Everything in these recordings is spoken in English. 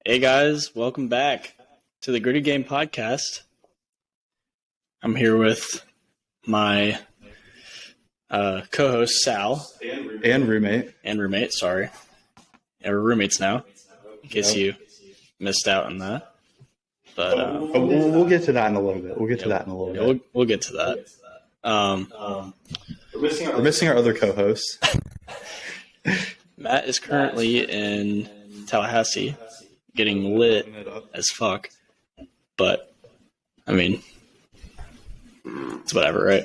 Hey guys, welcome back to the Griddy Game Podcast. I'm here with my co-host Sal and roommate. Sorry, yeah, we're roommates now. In case you missed out on that, but we'll get to that in a little bit. We'll get to that. We're missing our other co-hosts. Matt is currently in Tallahassee, getting lit as fuck. But I mean, it's whatever, right?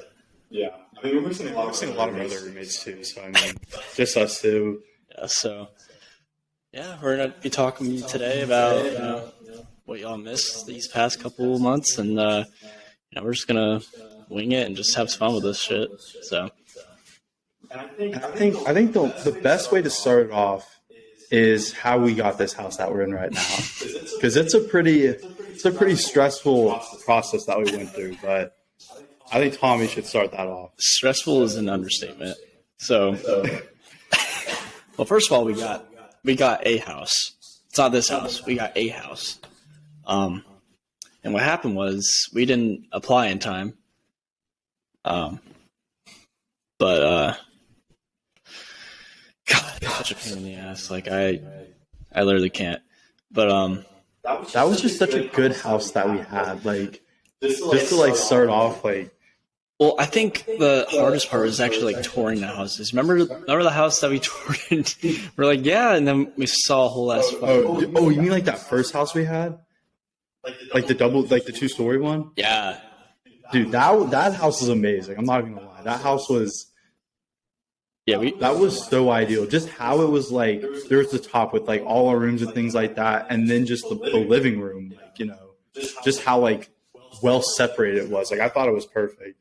Yeah, I mean we're missing a lot of our other roommates too. So I mean, just us two. Yeah. So yeah, we're gonna be talking today about what y'all missed these past couple months, and we're just gonna wing it and just have fun with this shit. So I think the best way to start it off is how we got this house that we're in right now, because it's a pretty stressful process that we went through. But I think Tommy should start that off. Stressful is an understatement. So, well, first of all, we got a house. It's not this house. We got a house. And what happened was we didn't apply in time. But God, such a pain in the ass. Like I literally can't. But that was just such a good house that we had. Like just to start off like. Well, I think the hardest part was actually touring the houses. Remember the house that we toured? We're like, yeah, and then we saw a whole ass. Oh, you mean like that first house we had? Like the 2-story one? Yeah. Dude, that house was amazing. I'm not even gonna lie. That house was. Yeah, that was so ideal. Just how it was like. There's the top with like all our rooms and things like that, and then just the living room. Just how like well separated it was. Like I thought it was perfect.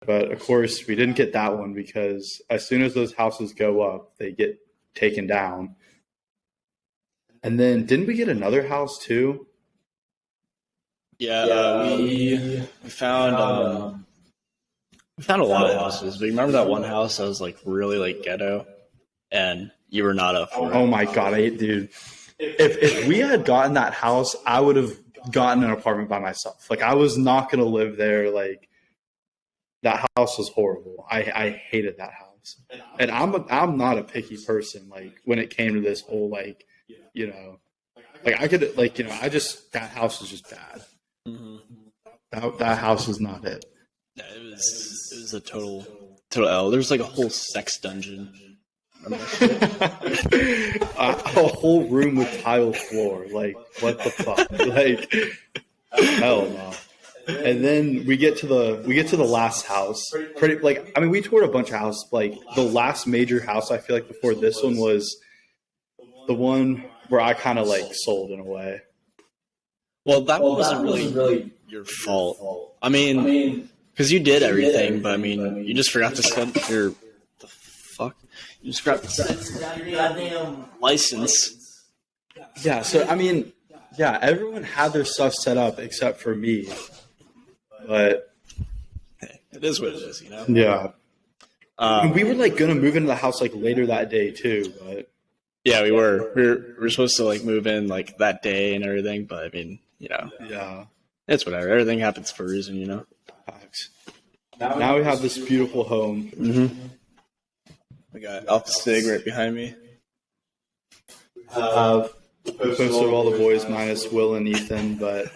But of course, we didn't get that one because as soon as those houses go up, they get taken down. And then didn't we get another house too? Yeah, we found a lot of houses. But you remember that one house that was like really like ghetto, and you were not up for it. Oh my god, dude! If we had gotten that house, I would have gotten an apartment by myself. Like I was not gonna live there. Like that house was horrible. I hated that house, and I'm not a picky person. Like when it came to this whole like I could that house was just bad. Mm-hmm. That house was not it. Yeah, it was a total L. There's like a whole sex dungeon. A whole room with tile floor. Like what the fuck? Like hell no. And then we get to the last house. We toured a bunch of houses. Like the last major house I feel like before this one was the one where I kind of like sold in a way. Well, that one wasn't really your fault. I mean, because you did everything, but I mean, you just forgot to send your the fuck. You just forgot to send your goddamn license. Yeah. So I mean, yeah, everyone had their stuff set up except for me. But it is what it is, Yeah. We were like gonna move into the house like later that day too, but yeah, we were. We were supposed to like move in like that day and everything, but I mean, yeah, it's whatever. Everything happens for a reason, Facts. Now we have this beautiful home. Mm-hmm. We got Alpha Sig right behind me. Most of all the boys minus Will and Ethan, but.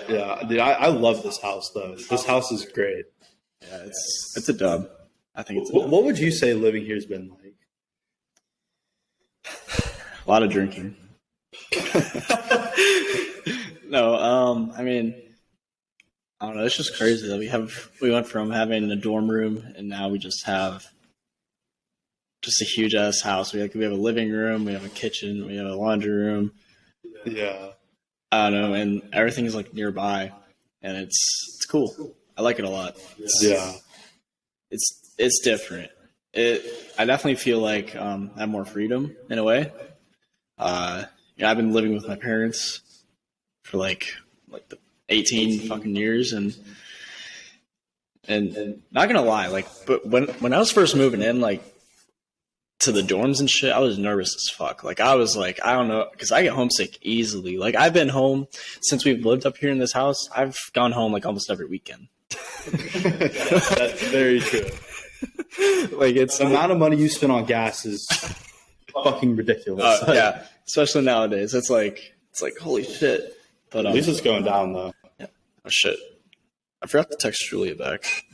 Yeah, dude, I love this house though. This house is great. Yeah, it's a dub. I think it's a dub. dub. What would you say living here's been like? A lot of drinking. No, I mean, I don't know. It's just crazy that we went from having a dorm room and now we just have just a huge ass house. We have a living room, we have a kitchen, we have a laundry room. Yeah. I don't know, and everything is like nearby, and it's cool. I like it a lot. It's different. I definitely feel like I have more freedom in a way. I've been living with my parents for like the 18 fucking years, and not gonna lie, but when I was first moving in, to the dorms and shit, I was nervous as fuck. Like, I was like, I don't know, because I get homesick easily. Like, I've been home since we've lived up here in this house. I've gone home like almost every weekend. That's very true. Like, it's the amount of money you spend on gas is fucking ridiculous. Yeah, especially nowadays. It's like holy shit. But at least it's going down though. Yeah. Oh shit! I forgot to text Julia back.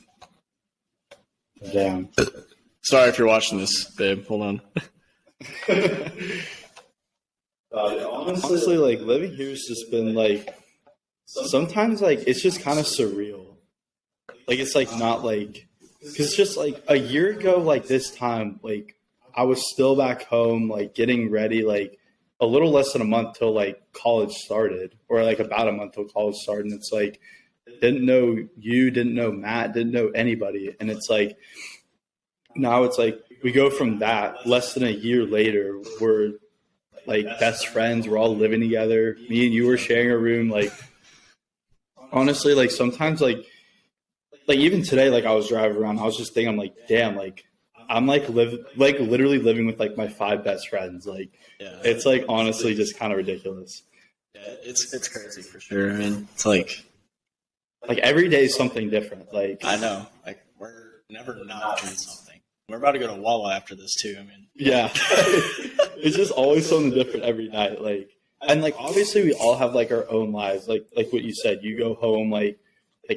Damn. Sorry if you're watching this, babe. Hold on. Honestly, like living here has just been like sometimes like it's just kind of surreal. Like it's like not like because it's just like a year ago, like this time, like I was still back home, like getting ready, like a little less than a month till like college started, or like about a month till college started. And it's like didn't know you, didn't know Matt, didn't know anybody, and it's like now it's like we go from that less than a year later, we're like best friends, we're all living together. Me and you were sharing a room. Like honestly, like sometimes like even today, like I was driving around, I was just thinking, I'm like, damn, like I'm like literally living with like my 5 best friends. Like it's like honestly just kind of ridiculous. Yeah, it's crazy for sure. I mean, it's like every day is something different. Like I know, like we're never not doing something. We're about to go to Wawa after this too. I mean, yeah, it's just always something different every night. Like, and like obviously we all have like our own lives. Like what you said, you go home like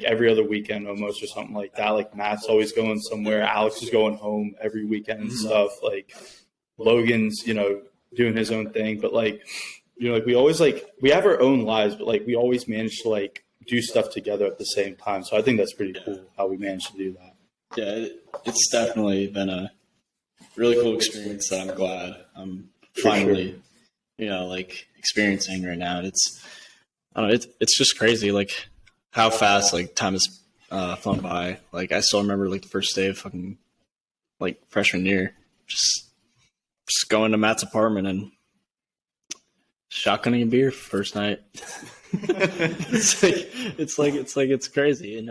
every other weekend almost or something like that. Like Matt's always going somewhere. Alex is going home every weekend and stuff. Like Logan's, doing his own thing. But like, like we always we have our own lives, but like we always manage to like do stuff together at the same time. So I think that's pretty cool how we managed to do that. Yeah, it's definitely been a really cool experience that I'm glad I'm finally, like experiencing right now. It's, I don't know, it's just crazy, like how fast like time has flown by. Like I still remember like the first day of fucking like freshman year, just going to Matt's apartment and shotgunning a beer first night. it's crazy,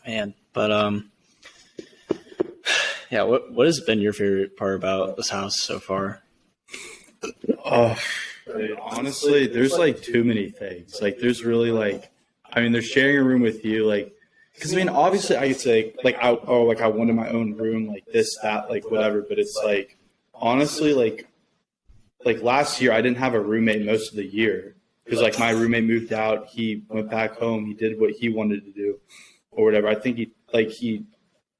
man, but yeah. What has been your favorite part about this house so far? Dude, honestly, there's like too many things. Like, there's really like, I mean, they're sharing a room with you, like, because I mean, obviously, I could say like, I wanted my own room, like this, that, like whatever. But it's like, honestly, like last year, I didn't have a roommate most of the year because like my roommate moved out, he went back home, he did what he wanted to do. Or whatever. I think he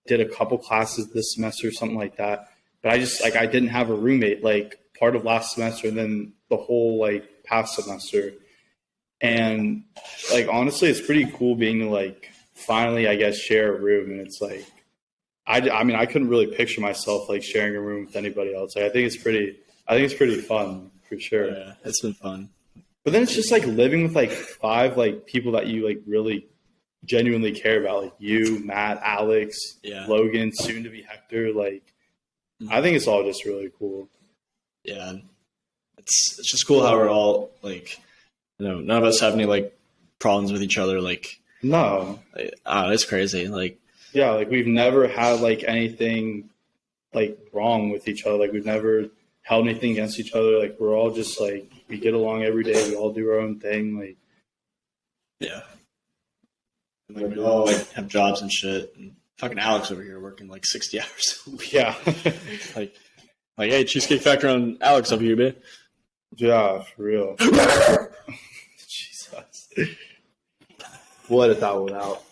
did a couple classes this semester or something like that. But I just I didn't have a roommate like part of last semester and then the whole like past semester. And like honestly, it's pretty cool being to like finally I guess share a room. And it's like I mean I couldn't really picture myself like sharing a room with anybody else. Like I think it's pretty fun for sure. Yeah, it's been fun. But then it's just like living with like 5 like people that you like really genuinely care about, like you, Matt, Alex, Logan, soon to be Hector. Like, I think it's all just really cool. Yeah, it's just cool how we're all like, none of us have any like problems with each other. Like, no, it's crazy. Like, yeah, like we've never had like anything like wrong with each other. Like we've never held anything against each other. Like we're all just like we get along every day. We all do our own thing. Like, yeah. Like we all like have jobs and shit. And fucking Alex over here working like 60 hours a week. Yeah. like hey, Cheesecake Factory on Alex over here, man. Yeah, for real. Jesus. We'll edit that one out.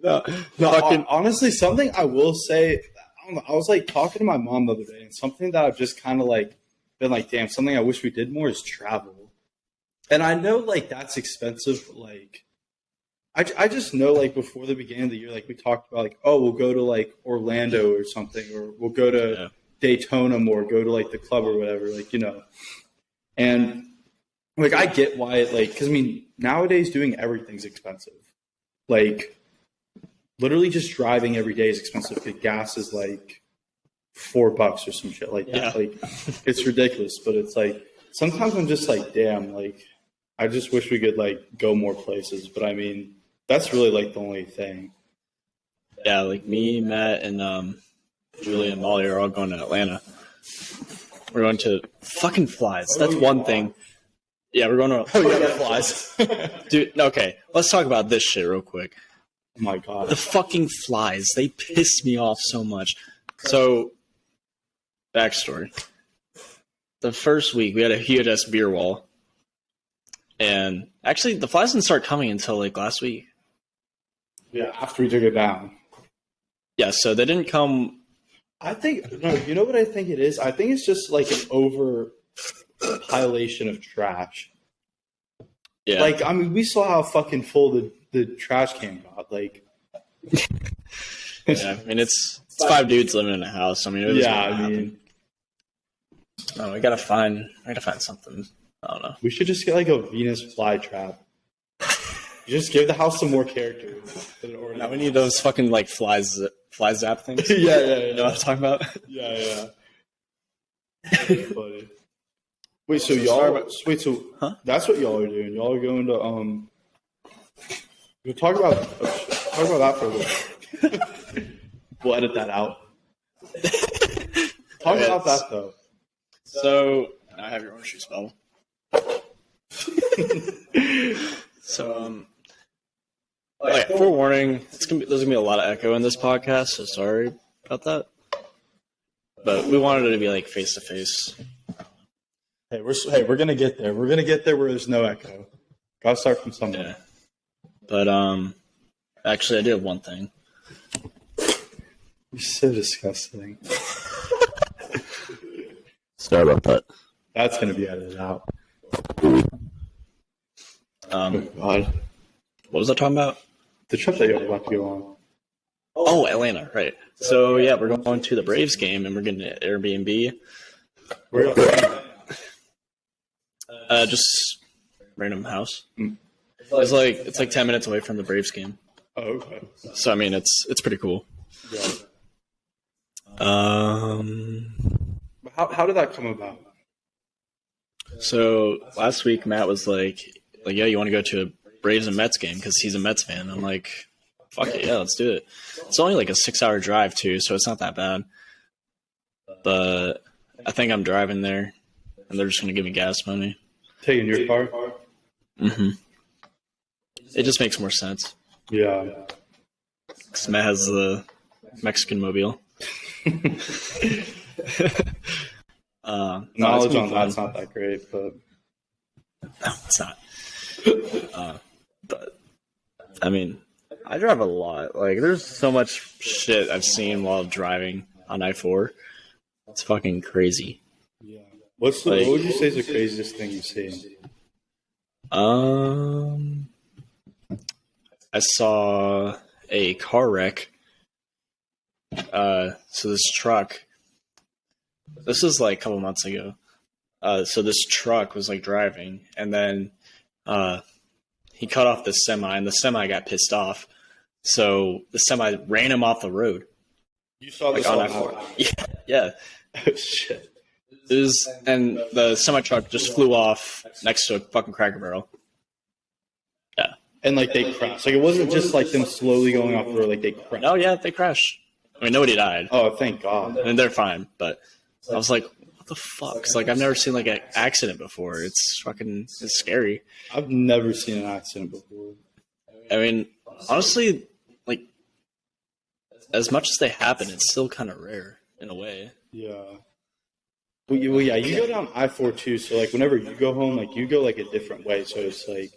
No, honestly, something I will say, I don't know, I was like talking to my mom the other day, and something that I've just kind of like been like, damn, something I wish we did more is travel. And I know, like, that's expensive, but, like, I just know, like, before the beginning of the year, like, we talked about, like, oh, we'll go to, like, Orlando or something, or we'll go to Daytona more, go to, like, the club or whatever, like, And, like, I get why it, like, because, I mean, nowadays doing everything's expensive. Like, literally just driving every day is expensive because gas is, like, $4 or some shit like that. Yeah. Like, it's ridiculous, but it's, like, sometimes I'm just, like, damn, like, I just wish we could like go more places, but I mean that's really like the only thing. Yeah, like me, Matt, and Julie and Molly are all going to Atlanta. We're going to fucking flies. That's one thing. Yeah, we're going to flies. dude. Okay, let's talk about this shit real quick. Oh my god. The fucking flies. They piss me off so much. So, backstory. The first week, we had a huge ass beer wall. And actually, the flies didn't start coming until like last week. Yeah, after we took it down. Yeah, so they didn't come. I think, no, you know what I think it is? I think it's just like an overpopulation of trash. Yeah. Like, I mean, we saw how fucking full the trash can got. Like, yeah, I mean, it's 5 dudes living in a house. I mean, we gotta find something. I don't know. We should just get like a Venus flytrap. Just give the house some more character. Now we need those fucking like fly zap things. yeah. You know what I'm talking about? Yeah. Funny. Wait, so y'all? Wait, so that's what y'all are doing? Y'all are going to We'll talk about that for a little. We'll edit that out. Talk about that though. So I have your own shoe spell. So like forewarning, there's gonna be a lot of echo in this podcast, so sorry about that. But we wanted it to be like face to face. Hey, we're gonna get there. We're gonna get there where there's no echo. Gotta start from somewhere. Yeah. But actually, I do have one thing. You're so disgusting. Sorry about that. That's gonna be edited out. Oh God. What was I talking about? The trip that you're about to go on. Oh, Atlanta, right. So, yeah, we're going to the Braves game, and we're getting an Airbnb. Where? Just random house. It's like 10 minutes away from the Braves game. Oh, okay. So, I mean, it's pretty cool. Yeah. How did that come about? So, last week, Matt was like, yeah, you want to go to a Braves and Mets game because he's a Mets fan. I'm like, fuck it, yeah, let's do it. It's only like a 6-hour drive too, so it's not that bad. But I think I'm driving there, and they're just gonna give me gas money. Taking your car? Mm-hmm. It just makes more sense. Yeah. Because Matt has the Mexican mobile. Knowledge on that's not that great, but no, it's not. But I mean, I drive a lot. Like, there's so much shit I've seen while driving on I-4. It's fucking crazy. Yeah. What would you say is the craziest thing you've seen? I saw a car wreck. So this truck. This was like a couple months ago. So this truck was like driving, and then he cut off the semi, and the semi got pissed off. So the semi ran him off the road. You saw this on I-4? Yeah. Oh, shit. And the semi truck just flew off next to a fucking Cracker Barrel. Yeah. And like they crashed. Like it wasn't just like them slowly going off the road. Like they crashed. Oh yeah, they crashed. I mean, nobody died. Oh, thank God. And they're fine. But I was like, what the fuck? It's like, I've never seen like an accident before. It's scary. I've never seen an accident before. I mean, honestly, like, as much as they happen, it's still kind of rare in a way. Yeah. Well, yeah, you go down I-4 too, so like whenever you go home, like you go like a different way. So it's like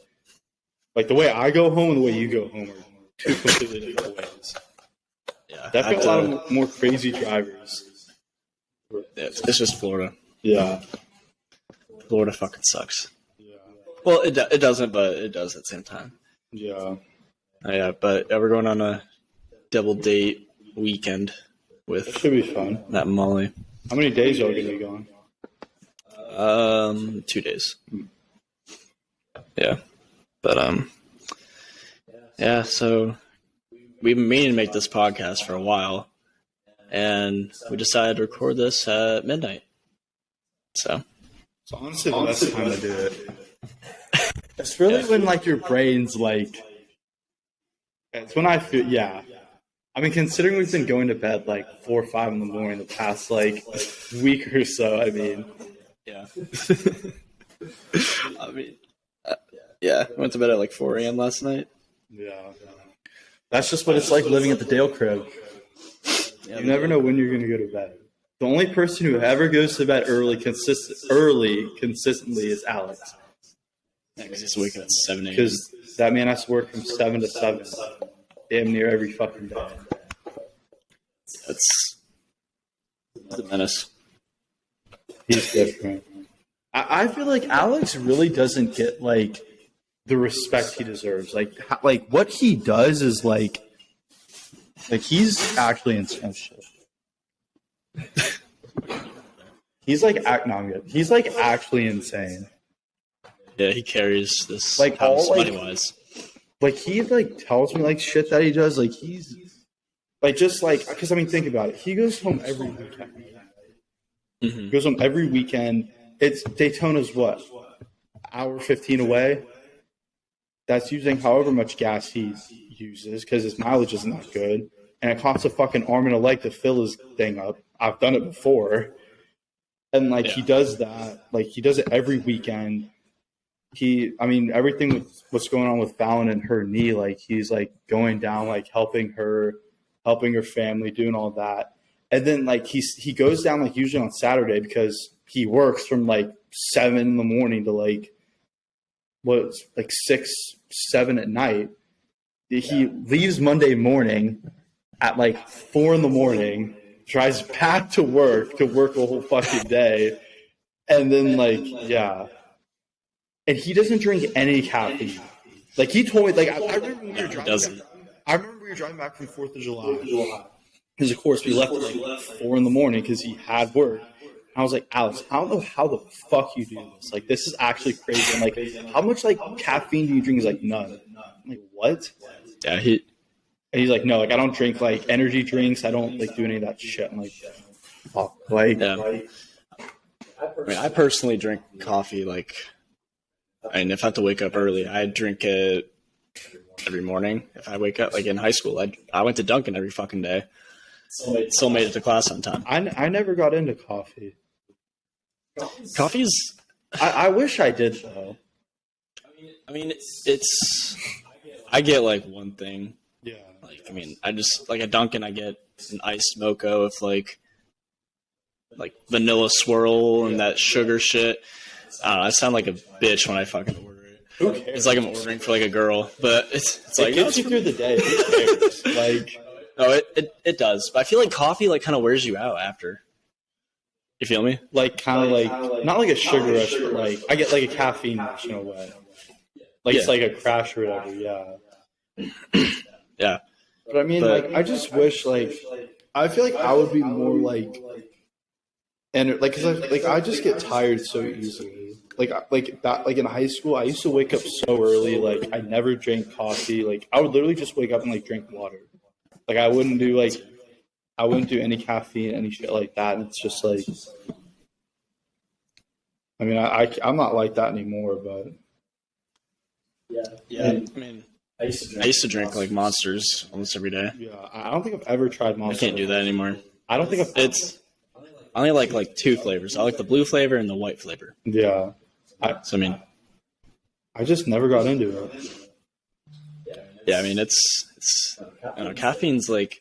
the way I go home and the way you go home are two completely different ways. Yeah, definitely a lot of more crazy drivers. It's just Florida. Yeah. Florida fucking sucks. Yeah. Well, it doesn't, but it does at the same time. Yeah. Yeah, but we're going on a double date weekend with That should be fun. Matt and Molly. How many days are you going to be gone? 2 days. Yeah. But, yeah, so we've been meaning to make this podcast for a while, and we decided to record this at midnight. So. It's honestly the best time to do it. It's really when, like, your brain's, like, it's when I feel, yeah. I mean, considering we've been going to bed like 4 or 5 in the morning the past like week or so, I mean, yeah. I mean, yeah, I went to bed at like 4 a.m. last night. Yeah. That's just what it's like living at the Dale crib. You never know when you're going to go to bed. The only person who ever goes to bed early consistently is Alex. Yeah, because he's waking up at 7 a.m. Because that man has to work from 7 to 7, damn near every fucking day. That's a menace. He's different. I feel like Alex really doesn't get like the respect he deserves. Like what he does is like he's actually insane shit. He's like he's like actually insane. Yeah, he carries this like house all like money-wise. Like he like tells me like shit that he does. Like he's like just like because I mean think about it. He goes home every weekend. Mm-hmm. He goes home every weekend. It's Daytona's what? Hour 15 away. That's using however much gas he uses because his mileage isn't that good. And it costs a fucking arm and a leg to fill his thing up. I've done it before. And like he does that. Like he does it every weekend. Everything with what's going on with Fallon and her knee, like he's like going down, like helping her family, doing all that. And then like he goes down like usually on Saturday because he works from like 7 in the morning to like 6, 7 at night. He leaves Monday morning at like 4 in the morning, drives back to work a whole fucking day, and then and he doesn't drink any caffeine. Like he told me, like I remember when we were driving. I remember we were driving back from 4th of July. Because of course we left at like 4 in the morning because he had work. I was like, Alex, I don't know how the fuck you do this. Like, this is actually crazy. I'm like, how much like caffeine do you drink? He's like, none. I'm like, what? Yeah, and he's like, no, like I don't drink like energy drinks. I don't like do any of that shit. I'm like, fuck, like. Yeah. I mean, I personally drink coffee. Like, I mean, if I have to wake up early, I drink it every morning. If I wake up, like in high school, I went to Dunkin' every fucking day. Still made it to class on time. I never got into coffee. Coffee's. I wish I did though. I mean, I get like one thing. Yeah. Like, I mean, I just like a Dunkin'. I get an iced mocha with like vanilla swirl and that sugar shit. I don't know, I sound like a bitch when I fucking order it. Who cares? It's like I'm ordering for like a girl, but it's like it gets you through the day. Who cares? Like. No, it does. But I feel like coffee like kind of wears you out after. You feel me? Like kind of like not like a sugar rush, but like I get like a caffeine rush in a way. Like it's like a crash or whatever. Yeah. Yeah. But I mean, like I just wish like I feel like I would be more like, and like because I just get tired so easily. Like in high school, I used to wake up so early. Like I never drank coffee. Like I would literally just wake up and like drink water. Like I wouldn't do any caffeine, any shit like that. And it's just like, I mean, I'm not like that anymore, but yeah. I mean, I used to drink like Monsters almost every day. Yeah, I don't think I've ever tried Monster. I can't do that anymore. I don't think I only like 2 flavors. I like the blue flavor and the white flavor. Yeah. I just never got into it. Yeah, I mean, it's you know, caffeine's like,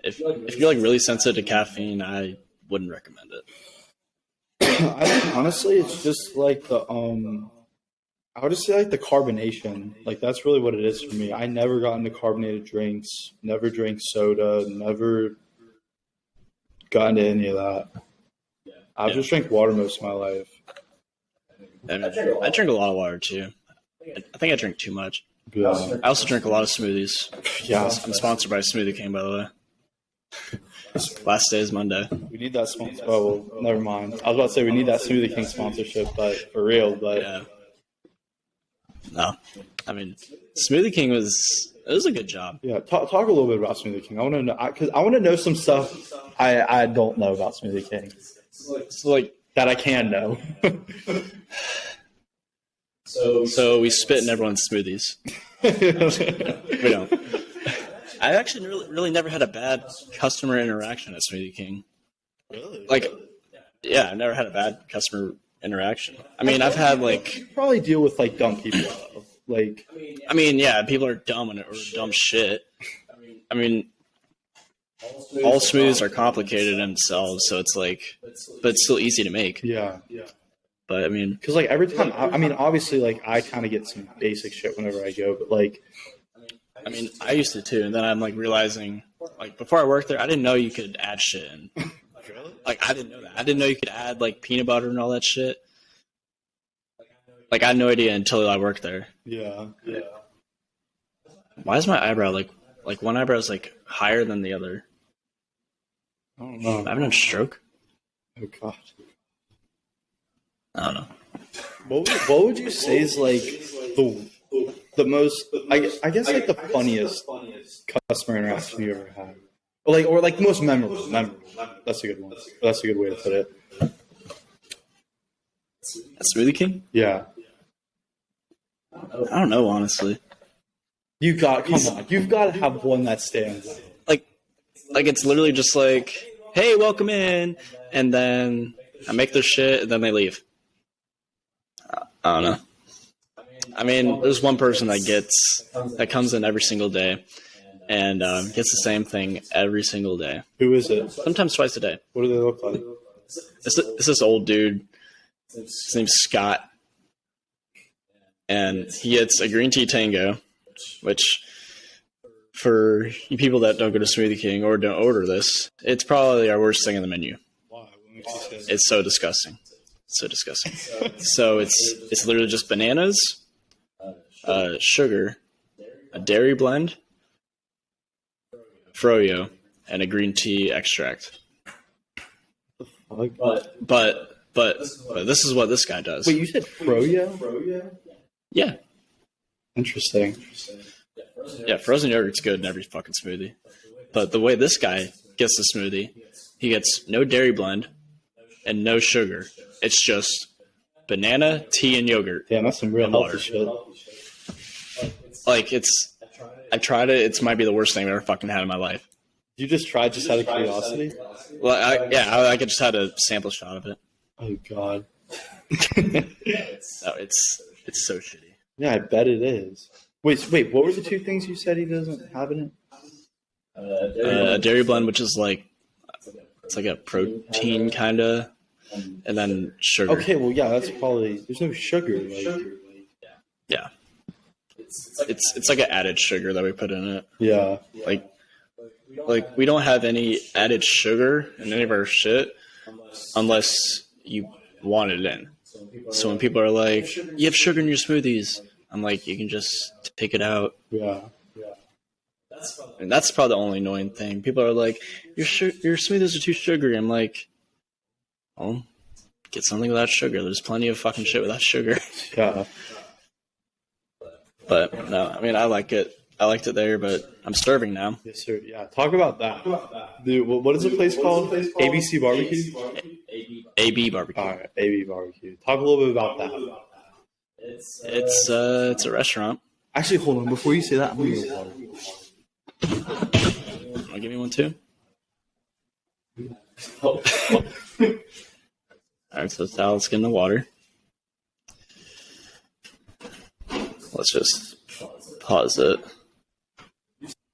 if you're like really sensitive to caffeine, I wouldn't recommend it. I think honestly, it's just like the I would just say like the carbonation. Like that's really what it is for me. I never got into carbonated drinks, never drank soda, never got into any of that. I've just drank water most of my life. I mean, I drink a lot of water too. I think I drink too much. Yeah. I also drink a lot of smoothies. Yeah. I'm sponsored by Smoothie King, by the way. Last day is Monday. We need that sponsor. Oh, well, never mind. I was about to say we need that Smoothie King sponsorship, but for real. But yeah. No, I mean, Smoothie King was a good job. Yeah, talk a little bit about Smoothie King. I want to know because I want to know some stuff I don't know about Smoothie King. So like that I can know. So we spit in everyone's smoothies. We don't. I actually really never had a bad customer interaction at Smoothie King. Really? Like, yeah, I've never had a bad customer interaction. I mean, I've had like, You probably deal with like dumb people though. Like, I mean, yeah, people are dumb or dumb shit. I mean, all smoothies are complicated in themselves, so it's like, but it's still easy to make. yeah. But I mean, Because like every time, I mean, obviously, like I kind of get some basic shit whenever I go, but like, I used to too, and then I'm like realizing, like before I worked there, I didn't know you could add shit in. really? Like I didn't know that. I didn't know you could add like peanut butter and all that shit. Like I had no idea until I worked there. Yeah. Why is my eyebrow like one eyebrow is like higher than the other? I don't know. I'm having a stroke. Oh god. I don't know. What would you say is like the most I guess like the funniest customer interaction you ever had, or like the most memorable. That's a good one. That's a good way to put it. At Smoothie King? Yeah. I don't know, honestly. You've got to have one that stands out. Like it's literally just like, hey, welcome in, and then I make their shit, and then they leave. I don't know. I mean, there's one person that comes in every single day, and gets the same thing every single day. Who is it? Sometimes twice a day. What do they look like? It's this old dude. His name's Scott, and he gets a green tea tango, which for you people that don't go to Smoothie King or don't order this, it's probably our worst thing on the menu. Why? What makes you say that? It's so disgusting. So disgusting. So it's literally just bananas, sugar, a dairy blend, froyo, and a green tea extract. But this is what this guy does. Wait, you said froyo? Yeah. Interesting. Yeah, frozen yogurt's good in every fucking smoothie. But the way this guy gets the smoothie, he gets no dairy blend and no sugar. It's just banana, tea, and yogurt. Damn, that's some real healthy shit. Like I tried it. It might be the worst thing I've ever fucking had in my life. You just tried just out of curiosity? Well, I just had a sample shot of it. Oh god. No, it's so shitty. Yeah, I bet it is. Wait, what were the two things you said he doesn't have in it? A dairy blend, which is like it's like a protein kind of, and then sugar. Okay, well, yeah, that's probably there's no sugar. Like, yeah, it's like an added sugar that we put in it. yeah, Like we don't have any added sugar in any of our shit unless you want it in. So when people are like, "You have sugar in your smoothies," I'm like, "You can just take it out." yeah. And that's probably the only annoying thing. People are like, your smoothies are too sugary. I'm like, well, get something without sugar. There's plenty of fucking shit without sugar. Yeah. But no, I mean, I like it. I liked it there, but I'm starving now. Yes, sir. Yeah. Talk about that. Dude, what is the place called? ABC Barbecue? AB Barbecue. All right, AB Barbecue. Talk a little bit about that. It's a restaurant. Actually, hold on. Before you say that, I'm going to get water. Want to give me one too? All right, so now let's get in the water. Let's just pause it.